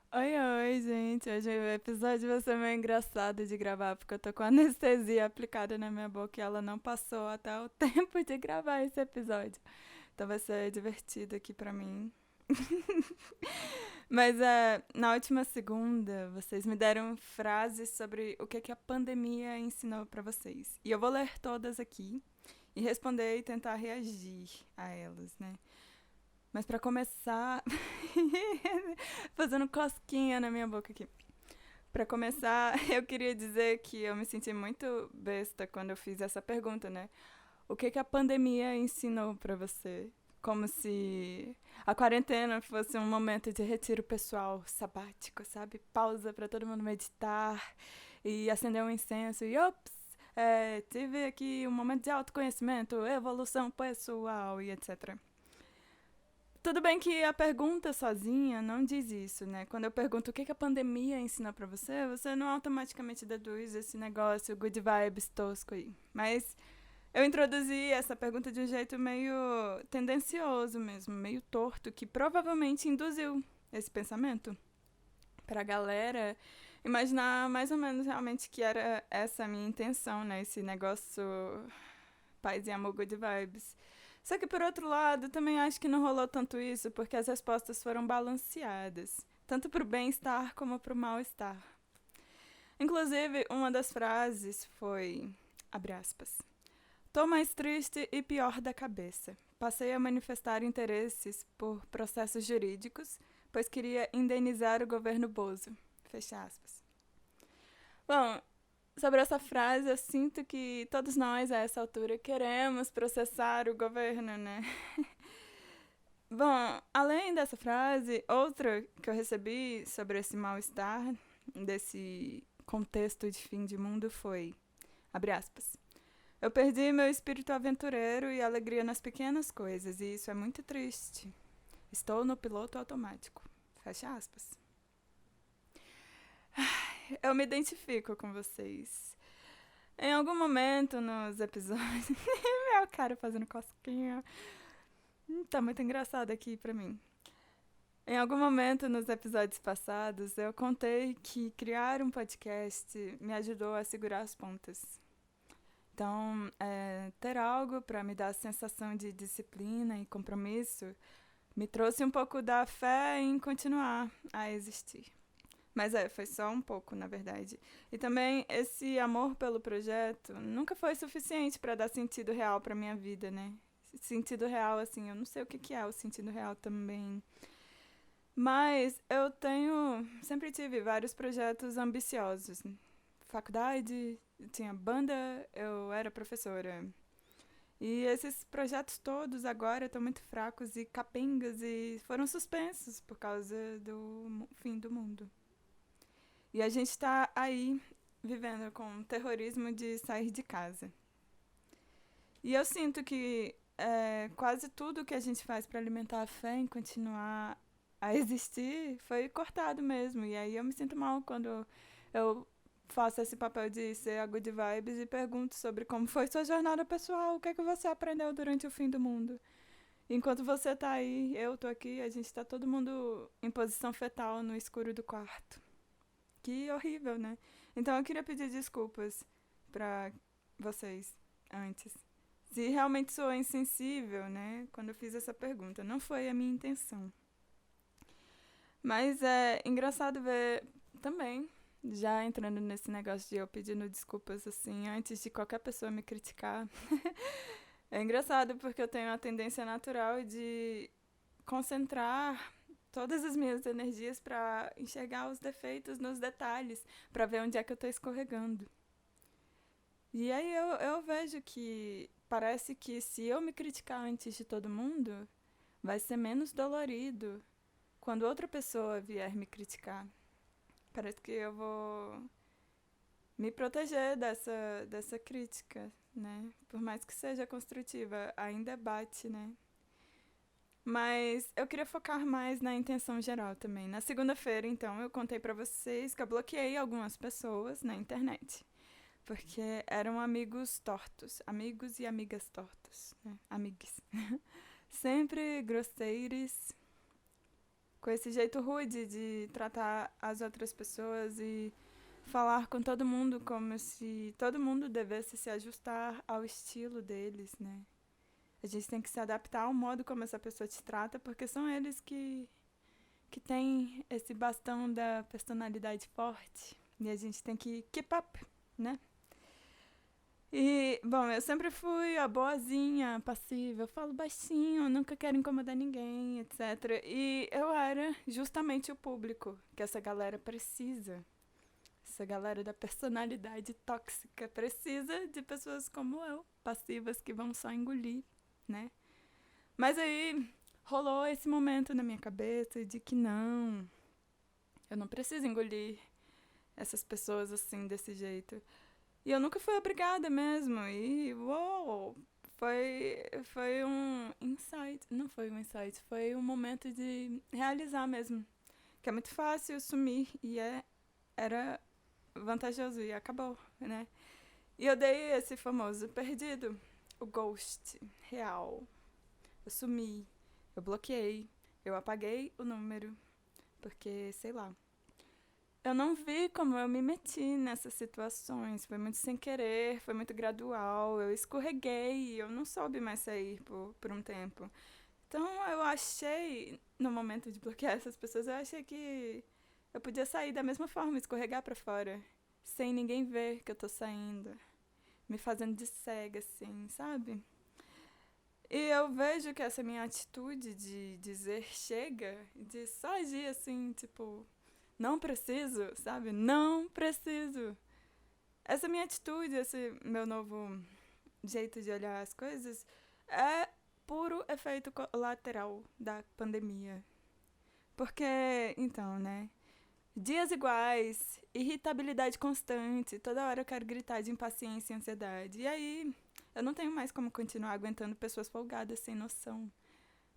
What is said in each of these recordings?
Oi, gente. Hoje o episódio vai ser meio engraçado de gravar, porque eu tô com anestesia aplicada na minha boca e ela não passou até o tempo de gravar esse episódio. Então vai ser divertido aqui pra mim. Mas na última segunda, vocês me deram frases sobre o que a pandemia ensinou pra vocês. E eu vou ler todas aqui e responder e tentar reagir a elas, né? Mas pra começar, fazendo cosquinha na minha boca aqui. Pra começar, eu queria dizer que eu me senti muito besta quando eu fiz essa pergunta, né? O que a pandemia ensinou pra você? Como se a quarentena fosse um momento de retiro pessoal, sabático, sabe? Pausa pra todo mundo meditar e acender um incenso e ops, tive aqui um momento de autoconhecimento, evolução pessoal e etc. Tudo bem que a pergunta sozinha não diz isso, né? Quando eu pergunto o que a pandemia ensinou pra você, você não automaticamente deduz esse negócio good vibes tosco aí. Mas eu introduzi essa pergunta de um jeito meio tendencioso mesmo, meio torto, que provavelmente induziu esse pensamento pra galera imaginar mais ou menos realmente que era essa a minha intenção, né? Esse negócio paz e amor good vibes. Só que por outro lado, também acho que não rolou tanto isso, porque as respostas foram balanceadas, tanto pro bem-estar como pro mal-estar. Inclusive, uma das frases foi, abre aspas, tô mais triste e pior da cabeça. Passei a manifestar interesses por processos jurídicos, pois queria indenizar o governo Bozo. Fecha aspas. Bom, sobre essa frase, eu sinto que todos nós, a essa altura, queremos processar o governo, né? Bom, além dessa frase, outra que eu recebi sobre esse mal-estar, desse contexto de fim de mundo, foi, abre aspas, eu perdi meu espírito aventureiro e alegria nas pequenas coisas, e isso é muito triste. Estou no piloto automático. Fecha aspas. Eu me identifico com vocês. Em algum momento nos episódios. Meu cara fazendo cosquinha. Tá muito engraçado aqui pra mim. Em algum momento nos episódios passados, eu contei que criar um podcast me ajudou a segurar as pontas. Então, ter algo para me dar a sensação de disciplina e compromisso me trouxe um pouco da fé em continuar a existir. Mas foi só um pouco, na verdade. E também esse amor pelo projeto nunca foi suficiente para dar sentido real para minha vida, né? Sentido real, assim, eu não sei o que é o sentido real também. Mas eu sempre tive vários projetos ambiciosos. Faculdade, tinha banda, eu era professora. E esses projetos todos agora estão muito fracos e capengas e foram suspensos por causa do fim do mundo. E a gente está aí vivendo com o terrorismo de sair de casa. E eu sinto que quase tudo que a gente faz para alimentar a fé em continuar a existir foi cortado mesmo. E aí eu me sinto mal quando eu faço esse papel de ser a good vibes e pergunto sobre como foi sua jornada pessoal, o que é que você aprendeu durante o fim do mundo. Enquanto você tá aí, eu tô aqui, a gente tá todo mundo em posição fetal no escuro do quarto. Que horrível, né? Então eu queria pedir desculpas pra vocês antes. Se realmente sou insensível, né? Quando eu fiz essa pergunta. Não foi a minha intenção. Mas é engraçado ver também, já entrando nesse negócio de eu pedindo desculpas assim, antes de qualquer pessoa me criticar. É engraçado porque eu tenho a tendência natural de concentrar todas as minhas energias para enxergar os defeitos nos detalhes, para ver onde é que eu tô escorregando. E aí eu vejo que parece que se eu me criticar antes de todo mundo, vai ser menos dolorido quando outra pessoa vier me criticar. Parece que eu vou me proteger dessa crítica, né? Por mais que seja construtiva, ainda bate, né? Mas eu queria focar mais na intenção geral também. Na segunda-feira, então, eu contei pra vocês que eu bloqueei algumas pessoas na internet. Porque eram amigos tortos. Amigos e amigas tortos, né? Amigues. Sempre grosseiros com esse jeito rude de tratar as outras pessoas e falar com todo mundo como se todo mundo devesse se ajustar ao estilo deles, né? A gente tem que se adaptar ao modo como essa pessoa te trata, porque são eles que têm esse bastão da personalidade forte. E a gente tem que keep up, né? E, bom, eu sempre fui a boazinha, passiva, eu falo baixinho, nunca quero incomodar ninguém, etc. E eu era justamente o público que essa galera precisa. Essa galera da personalidade tóxica precisa de pessoas como eu, passivas, que vão só engolir, né? Mas aí rolou esse momento na minha cabeça de que não, eu não preciso engolir essas pessoas assim, desse jeito. E eu nunca fui obrigada mesmo. E, uou, foi um insight. Não foi um insight, foi um momento de realizar mesmo. Que é muito fácil sumir e era vantajoso e acabou, né? E eu dei esse famoso perdido, o ghost real. Eu sumi, eu bloqueei, eu apaguei o número, porque, sei lá. Eu não vi como eu me meti nessas situações. Foi muito sem querer, foi muito gradual. Eu escorreguei e eu não soube mais sair por um tempo. Então eu achei, no momento de bloquear essas pessoas, eu achei que eu podia sair da mesma forma, escorregar pra fora, sem ninguém ver que eu tô saindo, me fazendo de cega, assim, sabe? E eu vejo que essa minha atitude de dizer chega, de só agir assim, tipo, não preciso, sabe? Não preciso. Essa minha atitude, esse meu novo jeito de olhar as coisas, é puro efeito colateral da pandemia. Porque, então, né? Dias iguais, irritabilidade constante, toda hora eu quero gritar de impaciência e ansiedade. E aí, eu não tenho mais como continuar aguentando pessoas folgadas sem noção.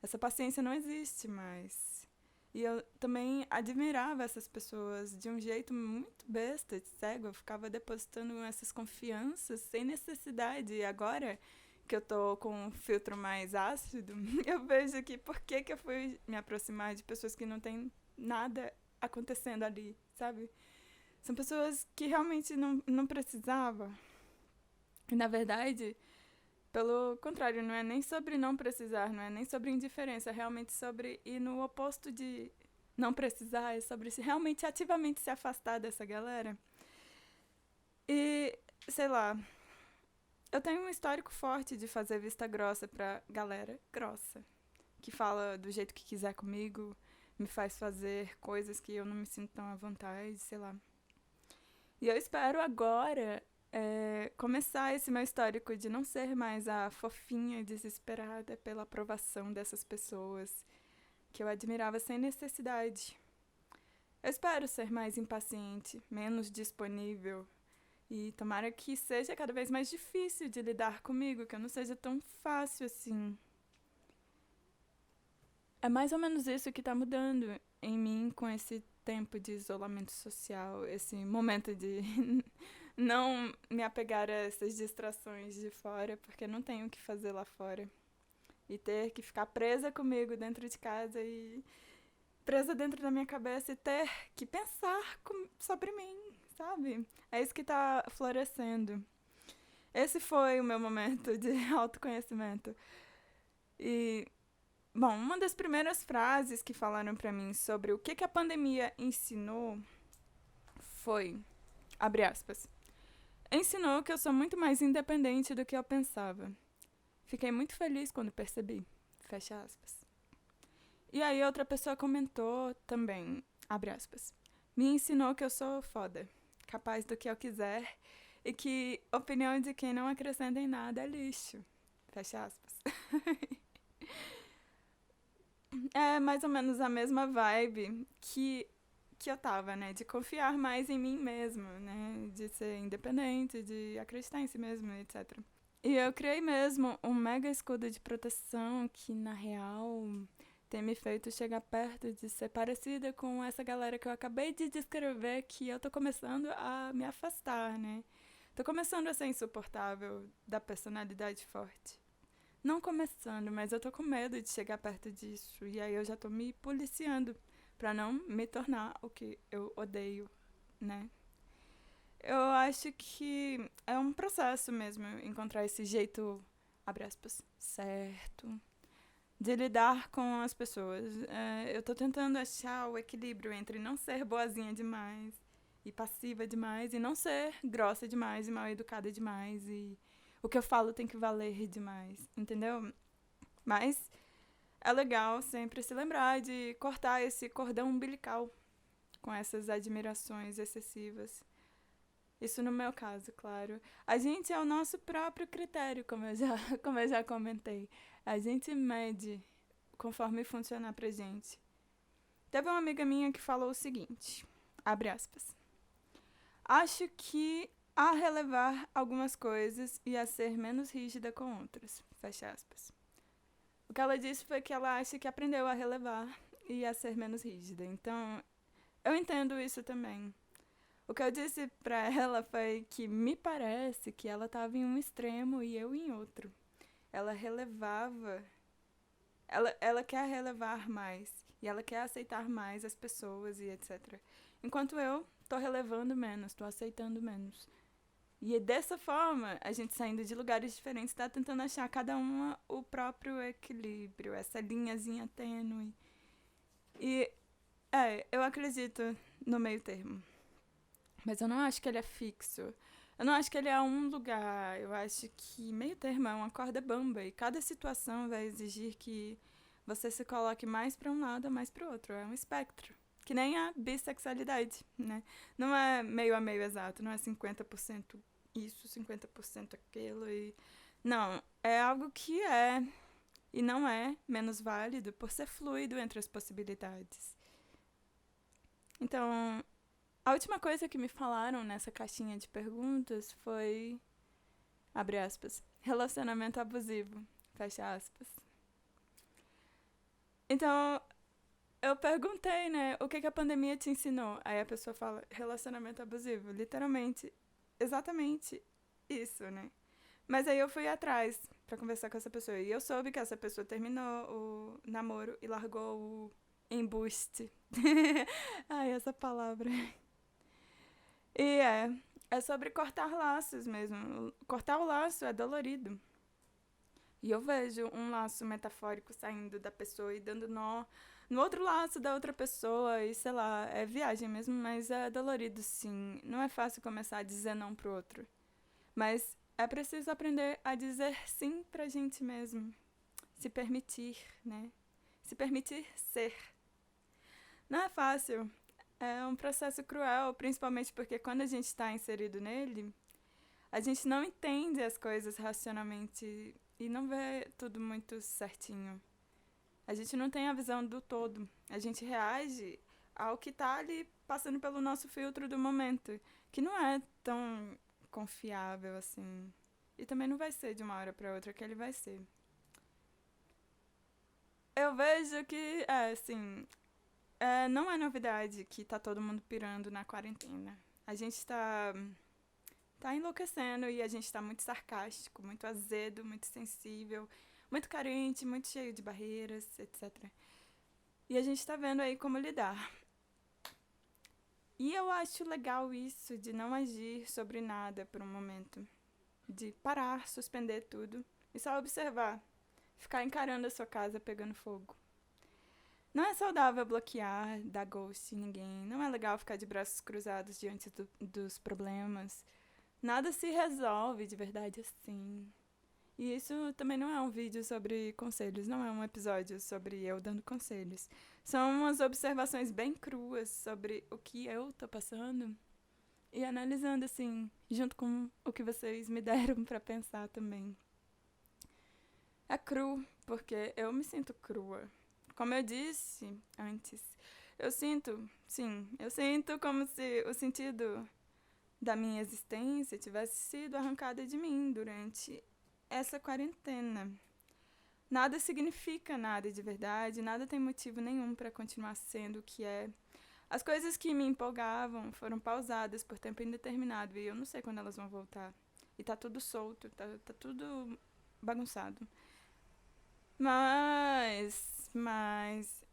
Essa paciência não existe mais. E eu também admirava essas pessoas de um jeito muito besta, de cego. Eu ficava depositando essas confianças sem necessidade. E agora que eu tô com um filtro mais ácido, eu vejo que por que eu fui me aproximar de pessoas que não tem nada acontecendo ali, sabe? São pessoas que realmente não precisava. E na verdade, pelo contrário, não é nem sobre não precisar, não é nem sobre indiferença, é realmente sobre ir no oposto de não precisar, é sobre se realmente ativamente se afastar dessa galera. E, sei lá, eu tenho um histórico forte de fazer vista grossa pra galera grossa, que fala do jeito que quiser comigo, me faz fazer coisas que eu não me sinto tão à vontade, sei lá. E eu espero agora começar esse meu histórico de não ser mais a fofinha desesperada pela aprovação dessas pessoas que eu admirava sem necessidade. Eu espero ser mais impaciente, menos disponível e tomara que seja cada vez mais difícil de lidar comigo, que eu não seja tão fácil assim. É mais ou menos isso que tá mudando em mim com esse tempo de isolamento social, esse momento de não me apegar a essas distrações de fora, porque não tenho o que fazer lá fora. E ter que ficar presa comigo dentro de casa e presa dentro da minha cabeça e ter que pensar sobre mim, sabe? É isso que tá florescendo. Esse foi o meu momento de autoconhecimento. E, bom, uma das primeiras frases que falaram pra mim sobre o que a pandemia ensinou foi, abre aspas, ensinou que eu sou muito mais independente do que eu pensava. Fiquei muito feliz quando percebi. Fecha aspas. E aí outra pessoa comentou também, abre aspas, me ensinou que eu sou foda, capaz do que eu quiser e que opinião de quem não acrescenta em nada é lixo. Fecha aspas. É mais ou menos a mesma vibe que eu tava, né? De confiar mais em mim mesma, né? De ser independente, de acreditar em si mesma, etc. E eu criei mesmo um mega escudo de proteção que, na real, tem me feito chegar perto de ser parecida com essa galera que eu acabei de descrever, que eu tô começando a me afastar, né? Tô começando a ser insuportável da personalidade forte. Não começando, mas eu tô com medo de chegar perto disso. E aí eu já tô me policiando pra não me tornar o que eu odeio, né? Eu acho que é um processo mesmo encontrar esse jeito, abre aspas, certo, de lidar com as pessoas. Eu tô tentando achar o equilíbrio entre não ser boazinha demais e passiva demais, e não ser grossa demais e mal educada demais, e o que eu falo tem que valer demais, entendeu? Mas é legal sempre se lembrar de cortar esse cordão umbilical com essas admirações excessivas. Isso no meu caso, claro. A gente é o nosso próprio critério, como eu já comentei. A gente mede conforme funcionar pra gente. Teve uma amiga minha que falou o seguinte, abre aspas. Acho que a relevar algumas coisas e a ser menos rígida com outras, fecha aspas. O que ela disse foi que ela acha que aprendeu a relevar e a ser menos rígida. Então, eu entendo isso também. O que eu disse pra ela foi que me parece que ela estava em um extremo e eu em outro. Ela relevava. Ela quer relevar mais. E ela quer aceitar mais as pessoas e etc. Enquanto eu tô relevando menos, tô aceitando menos. E dessa forma, a gente saindo de lugares diferentes, tá tentando achar cada uma o próprio equilíbrio, essa linhazinha tênue. E, eu acredito no meio termo. Mas eu não acho que ele é fixo. Eu não acho que ele é um lugar. Eu acho que meio termo é uma corda bamba. E cada situação vai exigir que você se coloque mais para um lado ou mais para o outro. É um espectro. Que nem a bissexualidade, né? Não é meio a meio exato. Não é 50% isso, 50% aquilo. Não, é algo que é e não é menos válido por ser fluido entre as possibilidades. Então, a última coisa que me falaram nessa caixinha de perguntas foi, abre aspas, relacionamento abusivo, fecha aspas. Então, eu perguntei, né, o que a pandemia te ensinou? Aí a pessoa fala, relacionamento abusivo, literalmente, exatamente isso, né? Mas aí eu fui atrás pra conversar com essa pessoa. E eu soube que essa pessoa terminou o namoro e largou o embuste. Ai, essa palavra. E é sobre cortar laços mesmo. Cortar o laço é dolorido. E eu vejo um laço metafórico saindo da pessoa e dando nó no outro laço da outra pessoa. E sei lá, é viagem mesmo, mas é dolorido sim. Não é fácil começar a dizer não pro outro. Mas é preciso aprender a dizer sim pra gente mesmo. Se permitir, né? Se permitir ser. Não é fácil. É um processo cruel, principalmente porque quando a gente está inserido nele, a gente não entende as coisas racionalmente e não vê tudo muito certinho. A gente não tem a visão do todo. A gente reage ao que está ali passando pelo nosso filtro do momento, que não é tão confiável assim. E também não vai ser de uma hora para outra que ele vai ser. Eu vejo que, não é novidade que tá todo mundo pirando na quarentena. A gente tá enlouquecendo e a gente tá muito sarcástico, muito azedo, muito sensível, muito carente, muito cheio de barreiras, etc. E a gente tá vendo aí como lidar. E eu acho legal isso de não agir sobre nada por um momento. De parar, suspender tudo e só observar. Ficar encarando a sua casa pegando fogo. Não é saudável bloquear, dar ghost em ninguém. Não é legal ficar de braços cruzados diante dos problemas. Nada se resolve de verdade assim. E isso também não é um vídeo sobre conselhos, não é um episódio sobre eu dando conselhos. São umas observações bem cruas sobre o que eu tô passando e analisando assim, junto com o que vocês me deram pra pensar também. É cru, porque eu me sinto crua. Como eu disse antes, eu sinto como se o sentido da minha existência tivesse sido arrancado de mim durante essa quarentena. Nada significa nada de verdade, nada tem motivo nenhum para continuar sendo o que é. As coisas que me empolgavam foram pausadas por tempo indeterminado e eu não sei quando elas vão voltar. E tá tudo solto, tá tudo bagunçado. Mas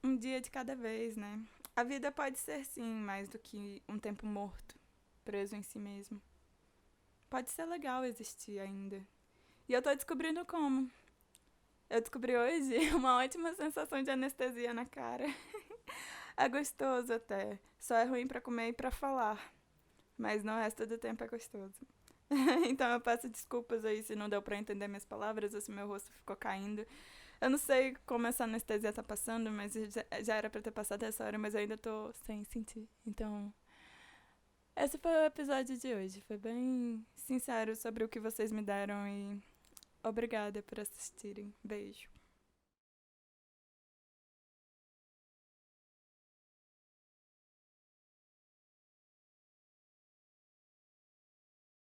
um dia de cada vez, né? A vida pode ser, sim, mais do que um tempo morto, preso em si mesmo. Pode ser legal existir ainda. E eu tô descobrindo como. Eu descobri hoje uma ótima sensação de anestesia na cara. É gostoso até. Só é ruim pra comer e pra falar. Mas no resto do tempo é gostoso. Então eu peço desculpas aí se não deu pra entender minhas palavras ou se meu rosto ficou caindo. Eu não sei como essa anestesia tá passando, mas já era pra ter passado essa hora, mas eu ainda tô sem sentir. Então, esse foi o episódio de hoje. Foi bem sincero sobre o que vocês me deram e obrigada por assistirem. Beijo.